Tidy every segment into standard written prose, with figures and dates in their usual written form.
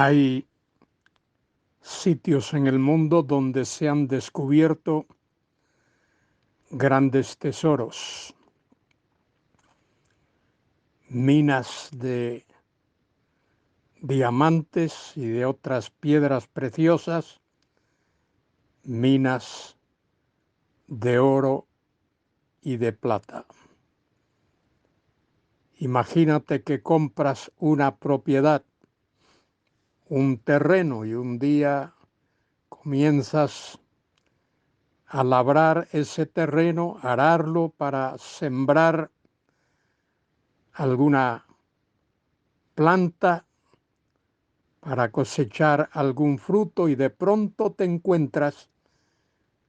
Hay sitios en el mundo donde se han descubierto grandes tesoros, minas de diamantes y de otras piedras preciosas, minas de oro y de plata. Imagínate que compras una propiedad, un terreno, y un día comienzas a labrar ese terreno, ararlo para sembrar alguna planta, para cosechar algún fruto, y de pronto te encuentras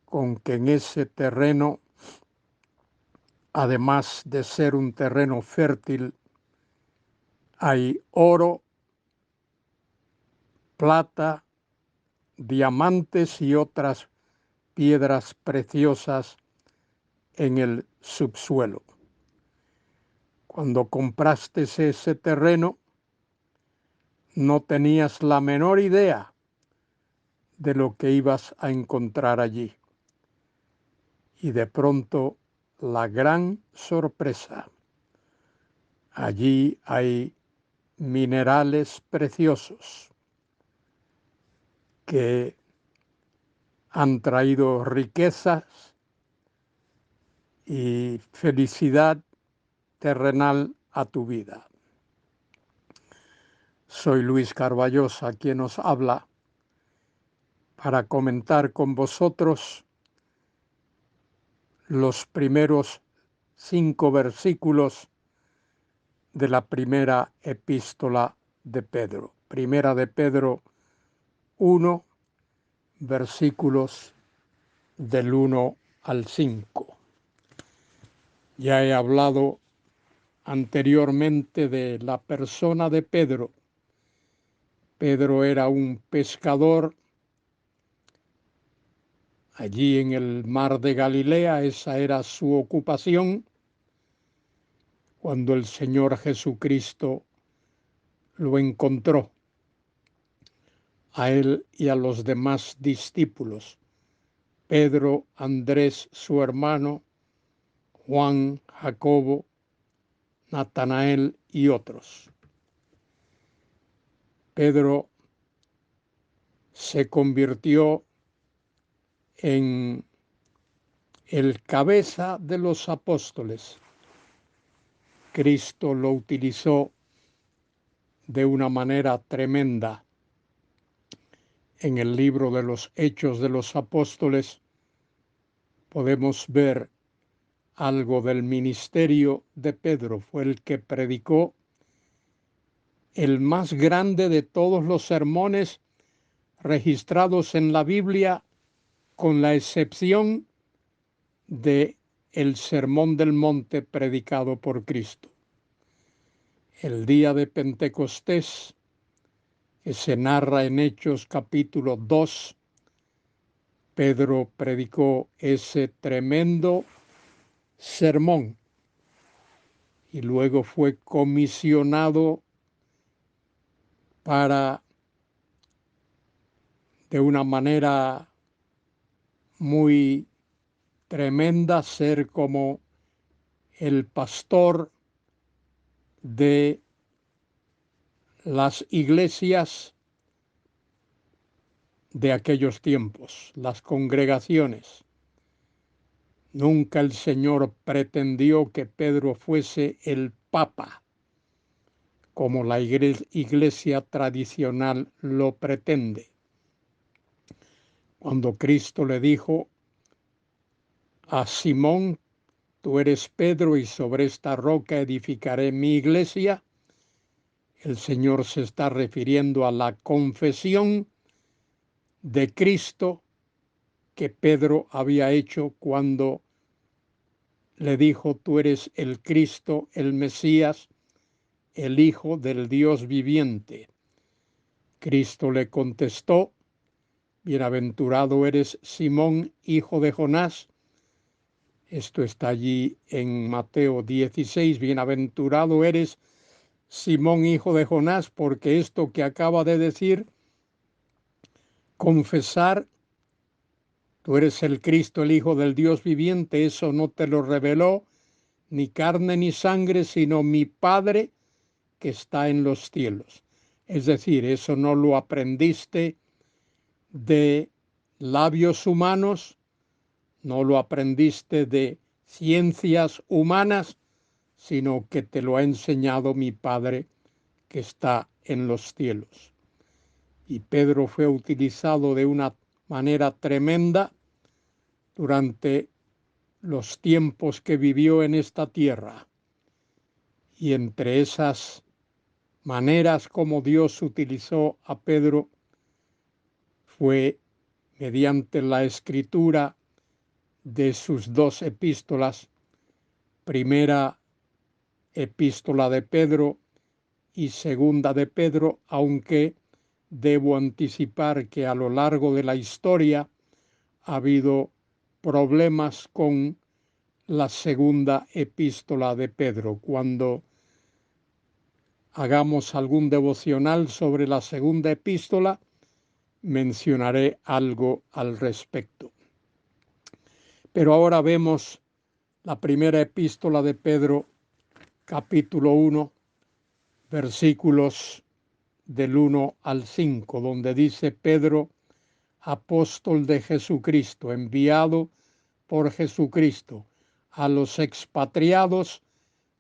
con que en ese terreno, además de ser un terreno fértil, hay oro, plata, diamantes y otras piedras preciosas en el subsuelo. Cuando compraste ese terreno, no tenías la menor idea de lo que ibas a encontrar allí. Y de pronto, la gran sorpresa: allí hay minerales preciosos que han traído riquezas y felicidad terrenal a tu vida. Soy Luis Carballosa, quien nos habla para comentar con vosotros los primeros 5 versículos de la primera epístola de Pedro. Primera de Pedro 1, versículos del 1 al 5. Ya he hablado anteriormente de la persona de Pedro. Pedro era un pescador allí en el mar de Galilea. Esa era su ocupación cuando el Señor Jesucristo lo encontró, a él y a los demás discípulos: Pedro, Andrés, su hermano, Juan, Jacobo, Natanael y otros. Pedro se convirtió en el cabeza de los apóstoles. Cristo lo utilizó de una manera tremenda. En el libro de los Hechos de los Apóstoles podemos ver algo del ministerio de Pedro. Fue el que predicó el más grande de todos los sermones registrados en la Biblia, con la excepción de el Sermón del Monte predicado por Cristo. El día de Pentecostés, que se narra en Hechos capítulo 2, Pedro predicó ese tremendo sermón y luego fue comisionado para, de una manera muy tremenda, ser como el pastor de las iglesias de aquellos tiempos, las congregaciones. Nunca el Señor pretendió que Pedro fuese el Papa, como la iglesia tradicional lo pretende. Cuando Cristo le dijo a Simón: tú eres Pedro, y sobre esta roca edificaré mi iglesia, el Señor se está refiriendo a la confesión de Cristo que Pedro había hecho cuando le dijo: tú eres el Cristo, el Mesías, el Hijo del Dios viviente. Cristo le contestó: bienaventurado eres Simón, hijo de Jonás. Esto está allí en Mateo 16. Bienaventurado eres Simón, hijo de Jonás, porque esto que acaba de decir, confesar, tú eres el Cristo, el Hijo del Dios viviente, eso no te lo reveló ni carne ni sangre, sino mi Padre que está en los cielos. Es decir, eso no lo aprendiste de labios humanos, no lo aprendiste de ciencias humanas, sino que te lo ha enseñado mi Padre que está en los cielos. Y Pedro fue utilizado de una manera tremenda durante los tiempos que vivió en esta tierra. Y entre esas maneras como Dios utilizó a Pedro fue mediante la escritura de sus dos epístolas, primera epístola de Pedro y segunda de Pedro, aunque debo anticipar que a lo largo de la historia ha habido problemas con la segunda epístola de Pedro. Cuando hagamos algún devocional sobre la segunda epístola, mencionaré algo al respecto. Pero ahora vemos la primera epístola de Pedro, capítulo 1, versículos del 1 al 5, donde dice: Pedro, apóstol de Jesucristo, enviado por Jesucristo a los expatriados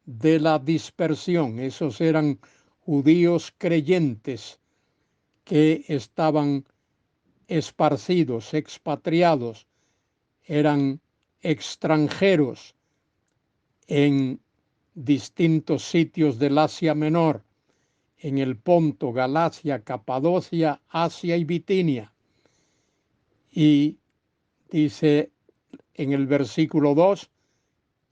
de la dispersión. Esos eran judíos creyentes que estaban esparcidos, expatriados, eran extranjeros en distintos sitios del Asia Menor, en el Ponto, Galacia, Capadocia, Asia y Bitinia. Y dice en el versículo 2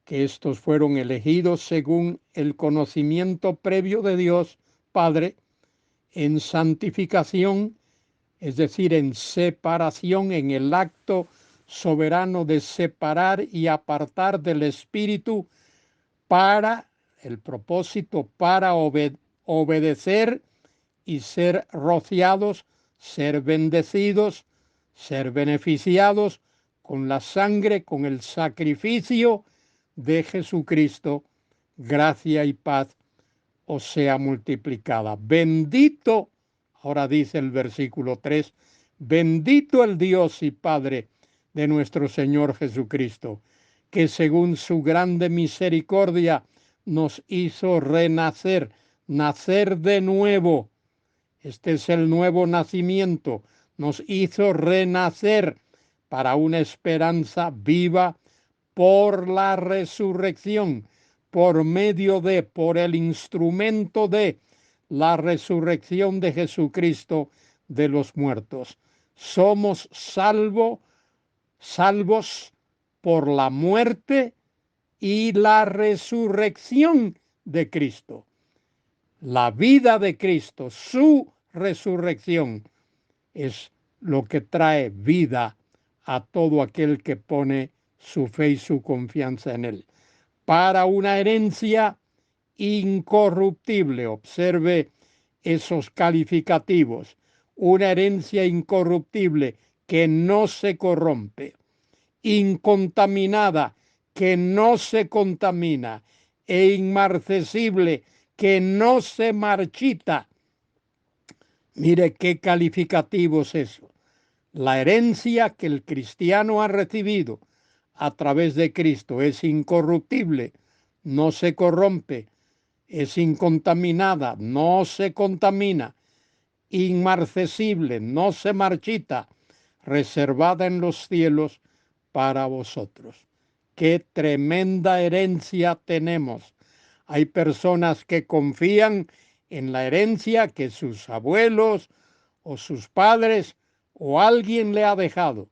que estos fueron elegidos según el conocimiento previo de Dios Padre en santificación, es decir, en separación, en el acto soberano de separar y apartar del Espíritu para el propósito, para obedecer y ser rociados, ser bendecidos, ser beneficiados con la sangre, con el sacrificio de Jesucristo. Gracia y paz os sea multiplicada. Bendito, ahora dice el versículo 3, bendito el Dios y Padre de nuestro Señor Jesucristo, que según su grande misericordia nos hizo renacer, nacer de nuevo. Este es el nuevo nacimiento. Nos hizo renacer para una esperanza viva por la resurrección, por medio de, por el instrumento de la resurrección de Jesucristo de los muertos. Somos salvos por la muerte y la resurrección de Cristo. La vida de Cristo, su resurrección, es lo que trae vida a todo aquel que pone su fe y su confianza en él. Para una herencia incorruptible, observe esos calificativos, una herencia incorruptible que no se corrompe, incontaminada, que no se contamina, e inmarcesible, que no se marchita. Mire qué calificativo es eso. La herencia que el cristiano ha recibido a través de Cristo es incorruptible, no se corrompe, es incontaminada, no se contamina, inmarcesible, no se marchita, reservada en los cielos para vosotros. Qué tremenda herencia tenemos. Hay personas que confían en la herencia que sus abuelos o sus padres o alguien le ha dejado,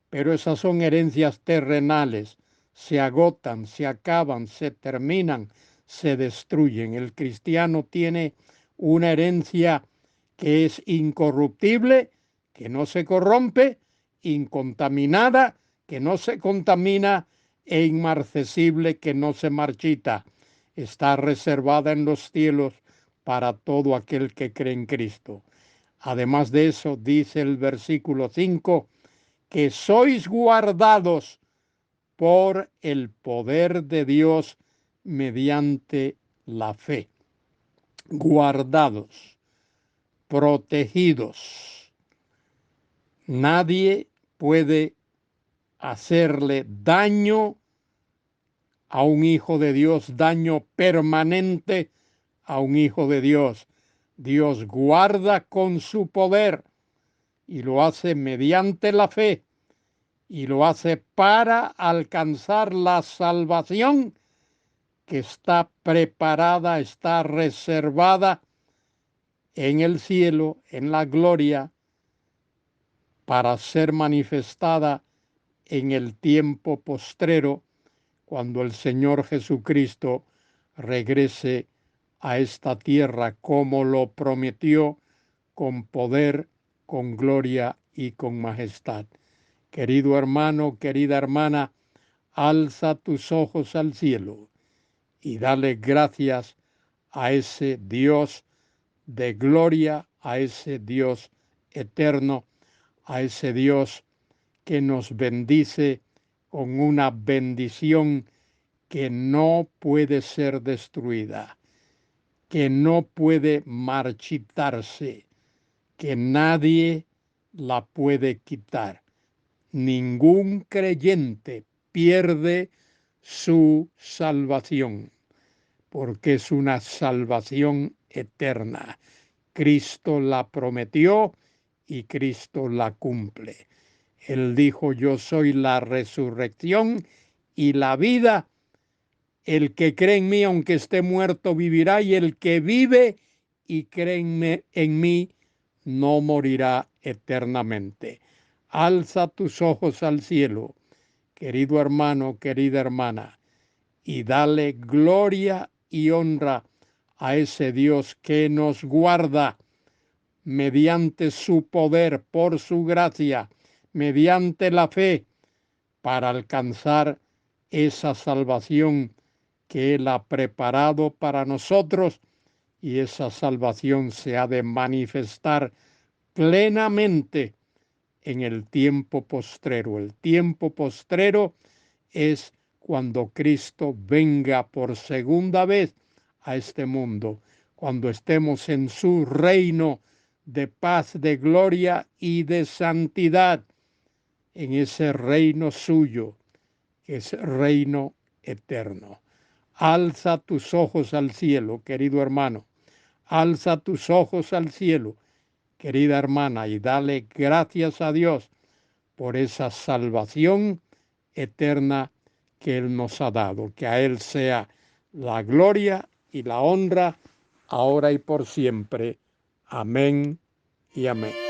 pero esas son herencias terrenales, se agotan, se acaban, se terminan, se destruyen. El cristiano tiene una herencia que es incorruptible, que no se corrompe, incontaminada, que no se contamina, e inmarcesible, que no se marchita. Está reservada en los cielos para todo aquel que cree en Cristo. Además de eso, dice el versículo 5, que sois guardados por el poder de Dios mediante la fe. Guardados, protegidos. Nadie puede hacerle daño a un hijo de Dios, daño permanente a un hijo de Dios. Dios guarda con su poder y lo hace mediante la fe y lo hace para alcanzar la salvación que está preparada, está reservada en el cielo, en la gloria, para ser manifestada en el tiempo postrero, cuando el Señor Jesucristo regrese a esta tierra como lo prometió, con poder, con gloria y con majestad. Querido hermano, querida hermana, alza tus ojos al cielo y dale gracias a ese Dios de gloria, a ese Dios eterno, a ese Dios que nos bendice con una bendición que no puede ser destruida, que no puede marchitarse, que nadie la puede quitar. Ningún creyente pierde su salvación, porque es una salvación eterna. Cristo la prometió y Cristo la cumple. Él dijo, yo soy la resurrección y la vida. El que cree en mí, aunque esté muerto, vivirá, y el que vive y cree en mí, no morirá eternamente. Alza tus ojos al cielo, querido hermano, querida hermana, y dale gloria y honra a ese Dios que nos guarda mediante su poder, por su gracia, mediante la fe, para alcanzar esa salvación que Él ha preparado para nosotros, y esa salvación se ha de manifestar plenamente en el tiempo postrero. El tiempo postrero es cuando Cristo venga por segunda vez a este mundo, cuando estemos en su reino de paz, de gloria y de santidad, en ese reino suyo, que es reino eterno. Alza tus ojos al cielo, querido hermano. Alza tus ojos al cielo, querida hermana, y dale gracias a Dios por esa salvación eterna que Él nos ha dado. Que a Él sea la gloria y la honra, ahora y por siempre. Amén y amén.